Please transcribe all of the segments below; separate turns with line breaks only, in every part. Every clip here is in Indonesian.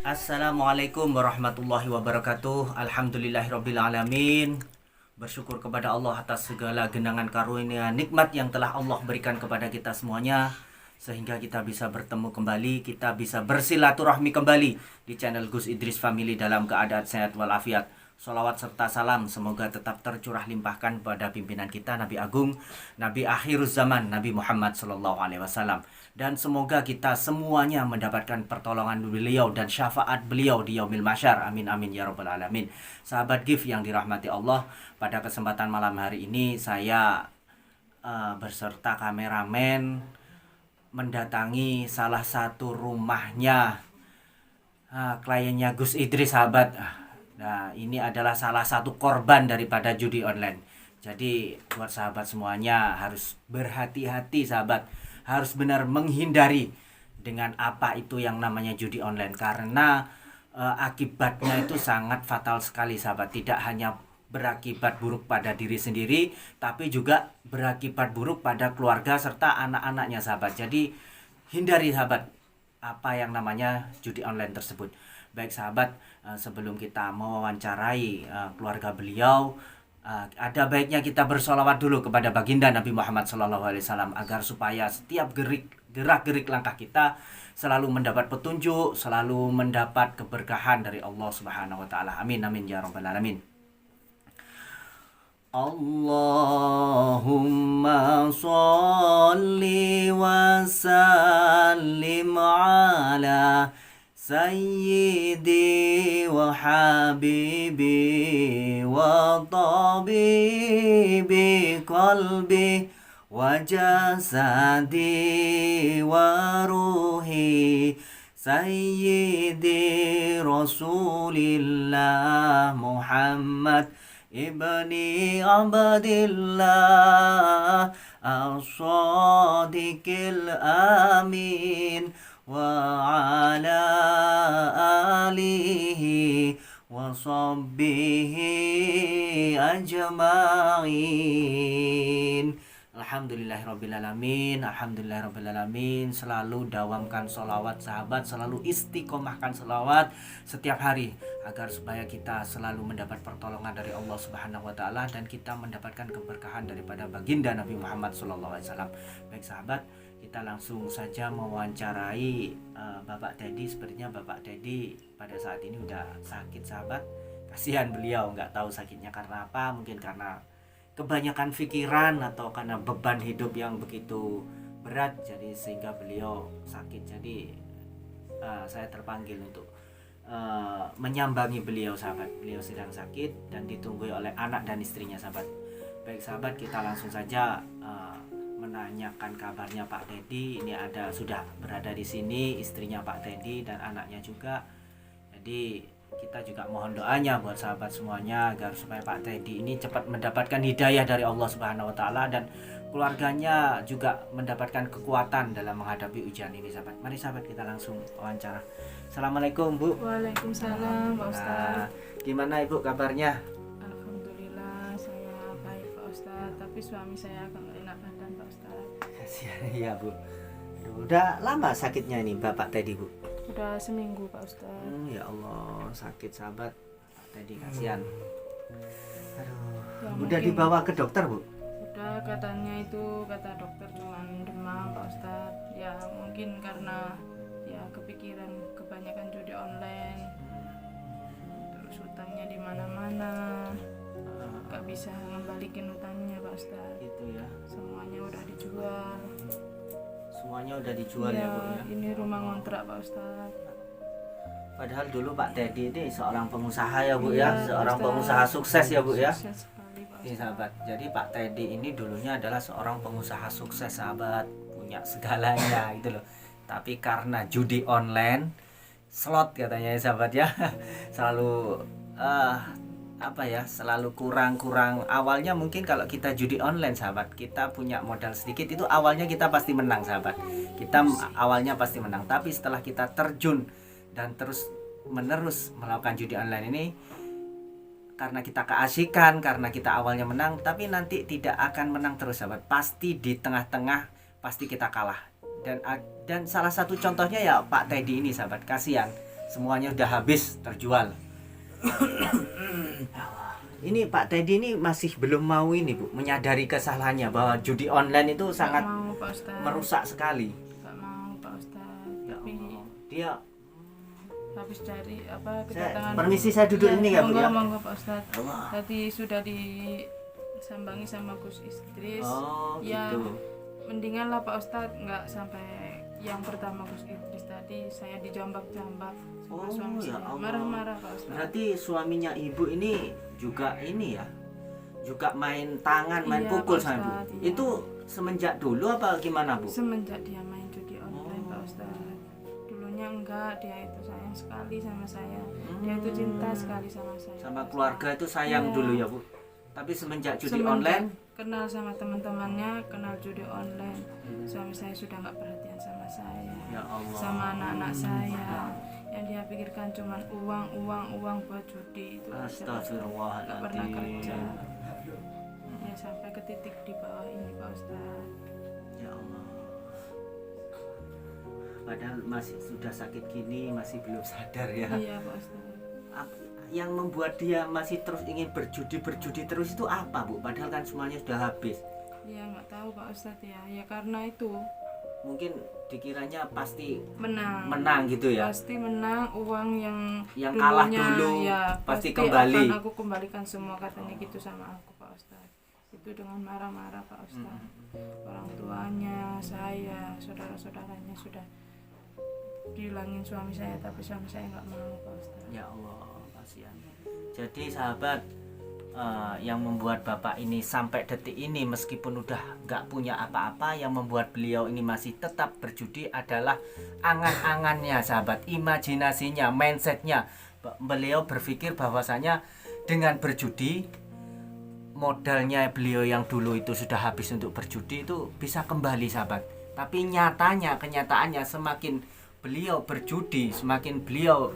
Assalamualaikum warahmatullahi wabarakatuh. Alhamdulillahirabbil alamin. Bersyukur kepada Allah atas segala genangan karunia nikmat yang telah Allah berikan kepada kita semuanya, sehingga kita bisa bertemu kembali, kita bisa bersilaturahmi kembali di channel Gus Idris Family dalam keadaan sehat walafiat. Salawat serta salam semoga tetap tercurah limpahkan pada pimpinan kita Nabi Agung, Nabi akhiruz zaman, Nabi Muhammad Sallallahu Alaihi Wasallam. Dan semoga kita semuanya mendapatkan pertolongan beliau dan syafaat beliau di yaumil mahsyar. Amin amin ya rabbal alamin. Sahabat GIF yang dirahmati Allah, pada kesempatan malam hari ini saya berserta kameramen mendatangi salah satu rumahnya kliennya Gus Idris, sahabat. Nah, ini adalah salah satu korban daripada judi online. Jadi buat sahabat semuanya harus berhati-hati, sahabat. Harus benar menghindari dengan apa itu yang namanya judi online, karena akibatnya itu sangat fatal sekali, sahabat. Tidak hanya berakibat buruk pada diri sendiri, tapi juga berakibat buruk pada keluarga serta anak-anaknya, sahabat. Jadi hindari, sahabat, apa yang namanya judi online tersebut. Baik sahabat, sebelum kita mewawancarai keluarga beliau, ada baiknya kita bersolawat dulu kepada baginda Nabi Muhammad SAW, agar supaya setiap gerak-gerik langkah kita selalu mendapat petunjuk, selalu mendapat keberkahan dari Allah Subhanahu Wa Taala. Amin amin ya rabbal alamin. Allahumma sholli wa sallim ala Sayyidi wa habibi wa tabibi qalbi wa jasadi wa ruhi Sayyidi Rasulillah Muhammad ibni Abdillah as-sadiqil amin wa ala alihi wa sahbihi ajma'in. Alhamdulillahirrabbilalamin. Alhamdulillahirrabbilalamin. Selalu dawamkan sholawat, sahabat. Selalu istiqomahkan sholawat setiap hari, agar supaya kita selalu mendapat pertolongan dari Allah Subhanahu Wa Taala, dan kita mendapatkan keberkahan daripada baginda Nabi Muhammad SAW. Baik sahabat, kita langsung saja mewawancarai Bapak Teddy. Sepertinya Bapak Teddy pada saat ini udah sakit, sahabat. Kasihan beliau, nggak tahu sakitnya karena apa. Mungkin karena kebanyakan pikiran atau karena beban hidup yang begitu berat, jadi sehingga beliau sakit. Jadi saya terpanggil untuk menyambangi beliau, sahabat. Beliau sedang sakit dan ditunggu oleh anak dan istrinya, sahabat. Baik sahabat, kita langsung saja menanyakan kabarnya Pak Teddy. Ini sudah berada di sini istrinya Pak Teddy dan anaknya juga. Jadi kita juga mohon doanya buat sahabat semuanya, agar supaya Pak Teddy ini cepat mendapatkan hidayah dari Allah Subhanahu Wa Taala, dan keluarganya juga mendapatkan kekuatan dalam menghadapi ujian ini, sahabat. Mari sahabat, kita langsung wawancara. Assalamualaikum, Bu.
Waalaikumsalam, Pak Ustadz.
Gimana Ibu kabarnya?
Alhamdulillah saya baik, Pak Ustadz. Tapi suami saya agak enak badan, Pak Ustadz.
Kasihan ya, Bu. Udah lama sakitnya ini Bapak Teddy, Bu?
Udah seminggu, Pak Ustadz.
Ya Allah, sakit, sahabat. Pak Teddy kasihan. Aduh.
Ya,
Udah dibawa ke dokter, Bu?
Udah, katanya itu kata dokter cuman demam, Pak Ustadz. Ya mungkin karena ya kepikiran kebanyakan judi online, terus utangnya di mana-mana, gak bisa ngembalikin utangnya, Pak Ustadz.
Gitu ya.
Semuanya udah dijual.
Semuanya udah dijual ya, Bu ya.
Ini rumah ngontrak, Pak Ustadz.
Padahal dulu Pak Teddy ini seorang pengusaha ya, Bu ya.
Iya,
Seorang
Ustadz.
pengusaha sukses ya, Bu ya.
Sukses sekali, Pak
Ini
Ustadz.
sahabat. Jadi Pak Teddy ini dulunya adalah seorang pengusaha sukses, sahabat. Punya segalanya gitu loh. Tapi karena judi online, slot katanya ya, sahabat ya. Selalu selalu kurang. Awalnya mungkin kalau kita judi online, sahabat, kita punya modal sedikit, itu awalnya kita pasti menang, sahabat. Kita awalnya pasti menang, tapi setelah kita terjun dan terus menerus melakukan judi online ini, karena kita keasikan, karena kita awalnya menang, tapi nanti tidak akan menang terus, sahabat. Pasti di tengah-tengah pasti kita kalah. Dan salah satu contohnya ya Pak Teddy ini, sahabat. Kasihan semuanya udah habis terjual. Ini Pak Teddy ini masih belum mau ini Bu, menyadari kesalahannya bahwa judi online itu sangat
mau, Pak Ustadz.
merusak sekali.
Nggak mau, Pak Ustadz.
Ya
Tapi
Allah. Dia
habis dari kedatangan.
permisi saya duduk ini ya Bu ya.
Monggo Pak Ustadz.
Allah.
Tadi sudah disambangi sama Gus Idris.
Oh
Ya,
gitu.
mendingan lah Pak Ustadz nggak sampai yang pertama Gus Idris tadi saya dijambak-jambak sama
Oh,
suami
ya
saya.
Allah.
Marah-marah Pak Ustadz.
Berarti suaminya Ibu ini juga ini ya, juga main tangan, main
Iya,
pukul
Pak
sama Bu.
Ustadz, iya.
Itu semenjak dulu apa gimana Bu?
Semenjak dia main judi online
Oh.
Pak Ustadz. Dulunya enggak, dia itu sayang sekali sama saya. Dia itu cinta sekali sama saya.
Sama
Pak
keluarga
Ustadz.
itu sayang
Iya.
dulu ya Bu. Tapi semenjak judi
Semenjak
online,
kenal sama teman-temannya, kenal judi online, suami saya sudah nggak perhatian sama saya,
ya Allah.
sama anak-anak saya. Yang dia pikirkan cuma uang buat judi itu aja, Pak Ustadz. Nggak pernah kerja.
Astagfirullahaladzim.
Ya sampai ke titik di bawah ini Pak Ustadz.
Ya Allah. Padahal masih sudah sakit gini masih belum sadar ya.
Iya Pak Ustadz.
Yang membuat dia masih terus ingin berjudi terus itu apa Bu? Padahal kan semuanya sudah habis.
Ya nggak tahu Pak Ustadz ya. Ya karena itu
Mungkin dikiranya pasti
menang
gitu ya.
pasti menang, uang yang
Kalah
dulunya,
dulu
ya
pasti kembali.
akan aku kembalikan semua, katanya gitu sama aku Pak Ustadz. Itu dengan marah-marah Pak Ustadz. Orang tuanya, saya, saudara-saudaranya sudah bilangin suami saya, tapi suami saya nggak mau Pak Ustadz.
Ya Allah, kasihan. Jadi sahabat, yang membuat Bapak ini sampai detik ini meskipun udah nggak punya apa-apa, yang membuat beliau ini masih tetap berjudi adalah angan-angannya sahabat, imajinasinya, mindsetnya. Beliau berpikir bahwasanya dengan berjudi, modalnya beliau yang dulu itu sudah habis untuk berjudi itu bisa kembali sahabat. Tapi kenyataannya semakin beliau berjudi, semakin beliau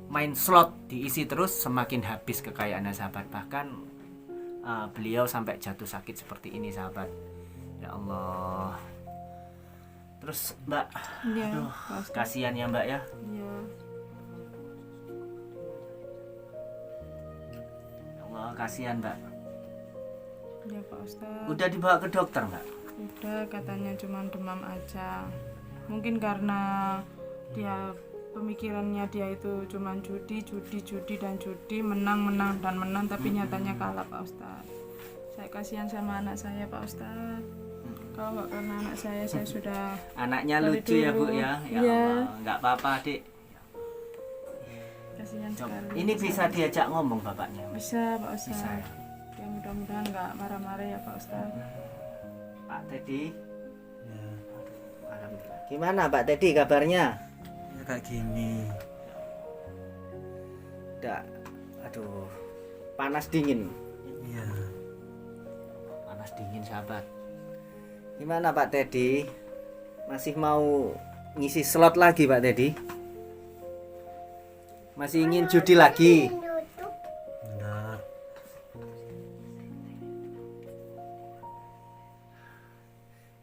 main slot diisi terus, semakin habis kekayaannya sahabat. Bahkan beliau sampai jatuh sakit seperti ini sahabat. Ya Allah. Terus Mbak,
Iya,
aduh,
Pak Ustadz.
kasihan ya Mbak ya.
Iya.
Ya Allah, kasihan Mbak.
Iya Pak Ustadz.
Udah dibawa ke dokter Mbak?
Udah, katanya cuma demam aja. Mungkin karena dia pemikirannya dia itu cuma judi, menang, tapi nyatanya kalah Pak Ustadz. Saya kasihan sama anak saya Pak Ustadz. Kalau nggak karena anak saya sudah
Anaknya
dari
lucu ya Bu
dulu.
ya. Ya
Iya.
Allah, nggak apa-apa Dik.
kasihan sekali.
Ini bisa diajak ngomong bapaknya?
Bisa Pak Ustadz.
Bisa ya?
Ya mudah-mudahan nggak marah-marah ya Pak Ustadz.
Pak Teddy.
Ya,
Alhamdulillah. Gimana Pak Teddy kabarnya?
ya kayak gini.
Aduh, panas dingin.
Iya.
Panas dingin sahabat. Gimana Pak Teddy? Masih mau ngisi slot lagi Pak Teddy? Masih ingin judi lagi?
Enggak.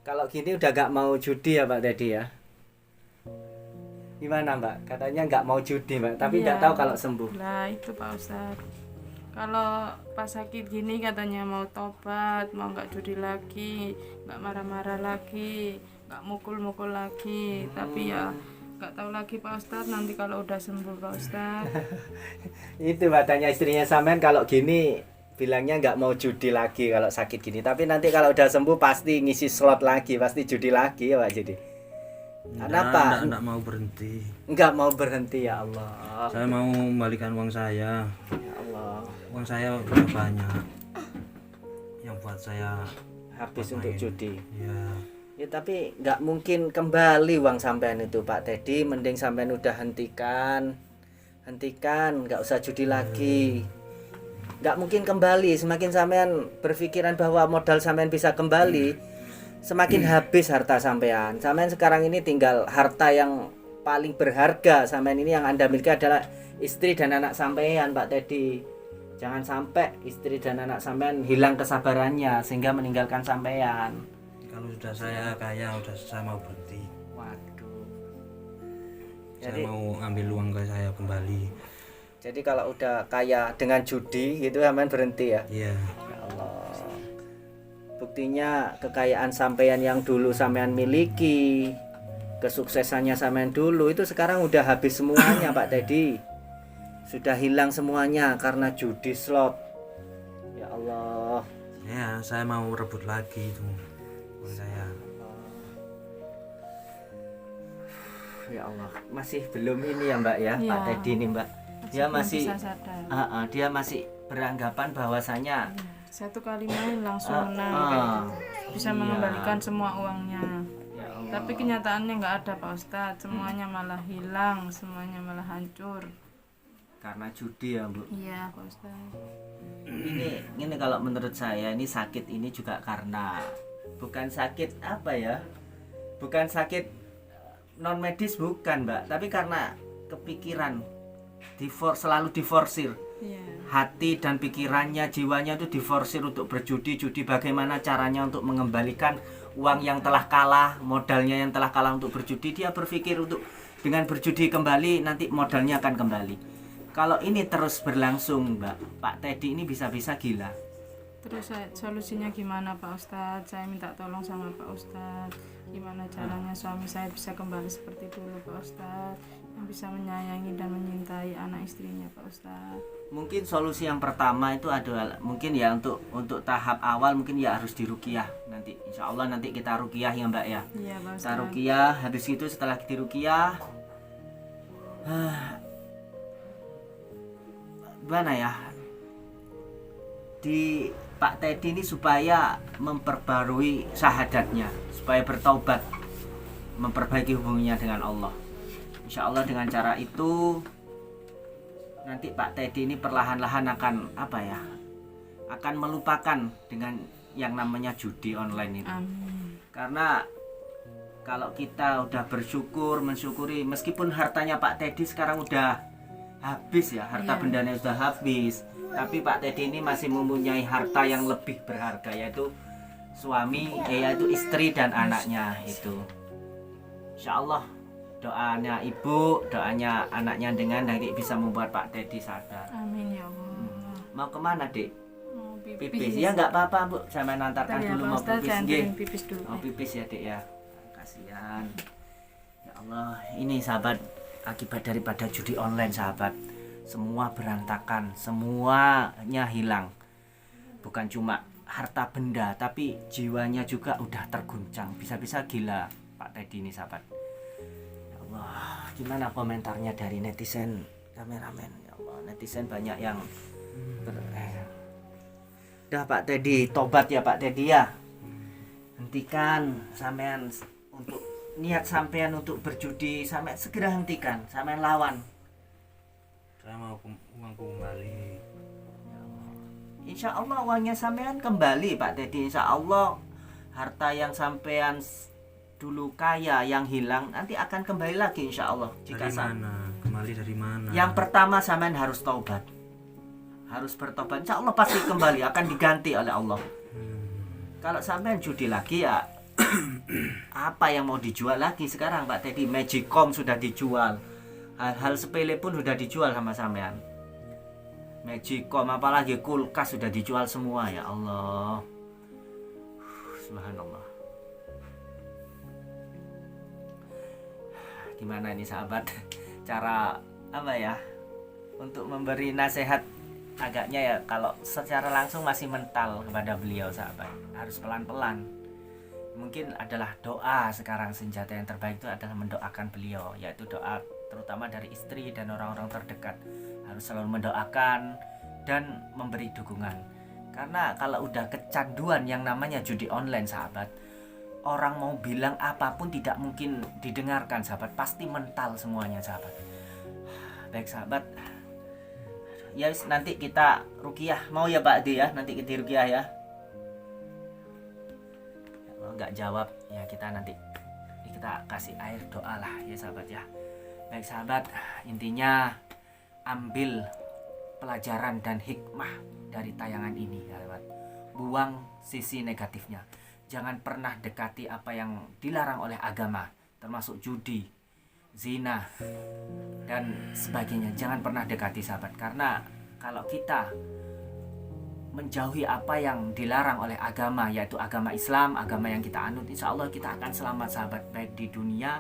Kalau gini udah gak mau judi ya Pak Teddy ya? Gimana Mbak? Katanya nggak mau judi Mbak, tapi nggak
Iya.
tahu kalau sembuh.
Lah itu Pak Ustadz. Kalau pas sakit gini katanya mau tobat, mau nggak judi lagi, nggak marah-marah lagi, nggak mukul-mukul lagi. Tapi ya nggak tahu lagi Pak Ustadz, nanti kalau udah sembuh Pak Ustadz.
Itu katanya istrinya sampean kalau gini bilangnya nggak mau judi lagi kalau sakit gini, tapi nanti kalau udah sembuh pasti ngisi slot lagi, pasti judi lagi ya Pak jadi. Kenapa?
Enggak mau berhenti.
Nggak mau berhenti ya Allah.
Saya mau membalikan uang saya.
Ya Allah.
Uang saya udah banyak. Yang buat saya
Habis
buat
untuk
main.
judi.
Ya.
Ya tapi nggak mungkin kembali uang sampean itu Pak Teddy, mending sampean udah hentikan, nggak usah judi lagi. Nggak mungkin kembali, semakin sampean berpikiran bahwa modal sampean bisa kembali, semakin habis harta sampean. Sampean sekarang ini tinggal harta yang paling berharga sampean ini yang Anda miliki adalah istri dan anak sampean Pak Teddy. Jangan sampai istri dan anak sampean hilang kesabarannya sehingga meninggalkan sampean.
Kalau sudah saya kaya, udah saya mau berhenti.
Waduh. Jadi-
Saya mau ngambil uang ke saya kembali.
Jadi kalau udah kaya dengan judi itu sampean berhenti ya.
Iya.
Ya Allah. Buktinya kekayaan sampean yang dulu sampean miliki, kesuksesannya sampean dulu itu sekarang udah habis semuanya Pak Teddy. Sudah hilang semuanya karena judi slot. Ya Allah.
Ya, saya mau rebut lagi itu uang saya.
Ya Allah. Masih belum ini ya Mbak ya,
Iya.
Pak Teddy ini Mbak. Dia
belum
masih
bisa sadar.
dia masih beranggapan bahwasanya
Satu kali main langsung menang
ah.
kayak gitu. Bisa
Iya.
mengembalikan semua uangnya.
ya Allah.
Tapi kenyataannya nggak ada Pak Ustadz. Semuanya malah hilang, semuanya malah hancur.
Karena judi ya Bu.
Iya Pak Ustadz.
Ini kalau menurut saya ini sakit ini juga karena bukan sakit apa ya? Bukan sakit non medis bukan, Mbak, tapi karena kepikiran selalu diforsir.
Iya.
Hati dan pikirannya, jiwanya itu diforsir untuk berjudi bagaimana caranya untuk mengembalikan uang yang telah kalah, modalnya yang telah kalah untuk berjudi. Dia berpikir untuk dengan berjudi kembali nanti modalnya akan kembali. Kalau ini terus berlangsung, Mbak, Pak Teddy ini bisa-bisa gila.
Terus solusinya gimana Pak Ustadz? Saya minta tolong sama Pak Ustadz. Gimana caranya suami saya bisa kembali seperti dulu Pak Ustadz, yang bisa menyayangi dan menyintai anak istrinya Pak Ustadz.
Mungkin solusi yang pertama itu adalah mungkin ya untuk tahap awal mungkin ya harus diruqyah nanti. Insya Allah nanti kita ruqyah ya Mbak ya.
Iya Pak
Kita
Ustadz.
ruqyah, habis itu setelah diruqyah gimana ya? Di Pak Teddy ini supaya memperbarui syahadatnya, supaya bertaubat, memperbaiki hubungannya dengan Allah. Insya Allah dengan cara itu nanti Pak Teddy ini perlahan-lahan akan akan melupakan dengan yang namanya judi online itu.
Amin.
Karena kalau kita udah mensyukuri meskipun hartanya Pak Teddy sekarang udah habis ya, harta
Iya.
bendanya sudah habis, tapi Pak Teddy ini masih mempunyai harta yang lebih berharga, yaitu yaitu istri dan anaknya itu. Insya Allah doanya ibu, doanya anaknya dengan nanti bisa membuat Pak Teddy sadar.
Amin ya Allah.
Mau kemana Dek?
Mau
Pipis? Ya nggak apa-apa Bu, saya menantarkan
Bentar ya,
dulu
Pak
mau
Ustadz,
pipis.
saya
Nggih.
anterin pipis dulu.
Mau pipis ya Dek ya. Kasihan. Ya Allah, ini sahabat akibat daripada judi online sahabat. Semua berantakan, semuanya hilang. Bukan cuma harta benda, tapi jiwanya juga udah terguncang. Bisa-bisa gila Pak Teddy ini sahabat. Ya Allah, gimana komentarnya dari netizen kameramen? Ya Allah, netizen banyak yang udah Pak Teddy, tobat ya Pak Teddy ya. Hentikan sampean untuk niat sampean untuk berjudi, sampean segera hentikan, sampean lawan.
Saya mau uangku kembali.
Insya Allah uangnya sampean kembali Pak Teddy. Insya Allah harta yang sampean dulu kaya yang hilang nanti akan kembali lagi insya Allah.
Dari mana? Kembali dari mana?
Yang pertama sampean harus taubat, harus bertobat. Insya Allah pasti kembali, akan diganti oleh Allah. Kalau sampean judi lagi ya apa yang mau dijual lagi sekarang Pak Teddy? Magicom sudah dijual, hal-hal sepele pun sudah dijual sama sampean. Magicom apalagi kulkas sudah dijual semua. Ya Allah, subhanallah. Gimana ini sahabat cara untuk memberi nasihat? Agaknya ya kalau secara langsung masih mental kepada beliau sahabat, harus pelan-pelan. Mungkin adalah doa sekarang senjata yang terbaik itu adalah mendoakan beliau, yaitu doa terutama dari istri dan orang-orang terdekat. Harus selalu mendoakan dan memberi dukungan. Karena kalau udah kecanduan yang namanya judi online sahabat, orang mau bilang apapun tidak mungkin didengarkan sahabat, pasti mental semuanya sahabat. Baik sahabat, ya nanti kita ruqyah, mau ya Pak Adi ya, nanti kita ruqyah ya. Kalau nggak jawab ya kita nanti kita kasih air doa lah ya sahabat ya. Baik sahabat, intinya ambil pelajaran dan hikmah dari tayangan ini sahabat. Buang sisi negatifnya. Jangan pernah dekati apa yang dilarang oleh agama, termasuk judi. zina, dan sebagainya. Jangan pernah dekati sahabat, karena kalau kita menjauhi apa yang dilarang oleh agama, yaitu agama Islam, agama yang kita anut, insya Allah kita akan selamat sahabat, baik di dunia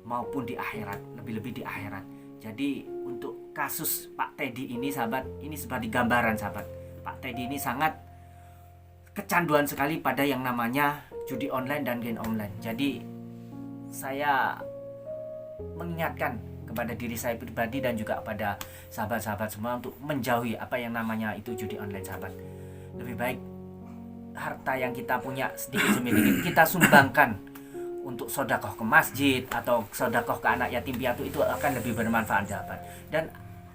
maupun di akhirat, lebih-lebih di akhirat. Jadi untuk kasus Pak Teddy ini sahabat, ini sebagai gambaran sahabat. Pak Teddy ini sangat kecanduan sekali pada yang namanya judi online dan game online. Jadi saya mengingatkan kepada diri saya pribadi dan juga pada sahabat-sahabat semua untuk menjauhi apa yang namanya itu judi online sahabat. Lebih baik harta yang kita punya sedikit demi sedikit kita sumbangkan untuk sodakoh ke masjid atau sodakoh ke anak yatim piatu, itu akan lebih bermanfaat sahabat. Dan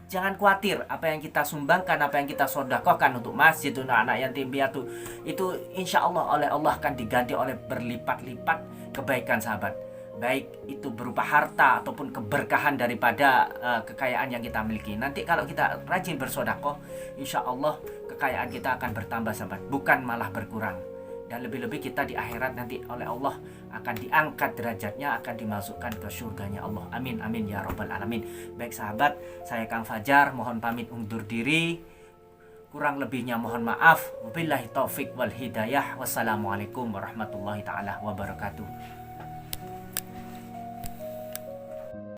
jangan khawatir, apa yang kita sumbangkan, apa yang kita sodakohkan untuk masjid, untuk anak yatim piatu, itu insya Allah oleh Allah akan diganti oleh berlipat-lipat kebaikan sahabat. Baik itu berupa harta ataupun keberkahan daripada kekayaan yang kita miliki. Nanti kalau kita rajin bersodakoh, insya Allah kekayaan kita akan bertambah sahabat, bukan malah berkurang. Dan lebih-lebih kita di akhirat nanti oleh Allah akan diangkat derajatnya, akan dimasukkan ke surganya Allah. Amin amin ya rabbal alamin. Baik sahabat, saya Kang Fajar mohon pamit undur diri. Kurang lebihnya mohon maaf. Wabillahi taufik wal hidayah. Wassalamualaikum warahmatullahi taala wabarakatuh.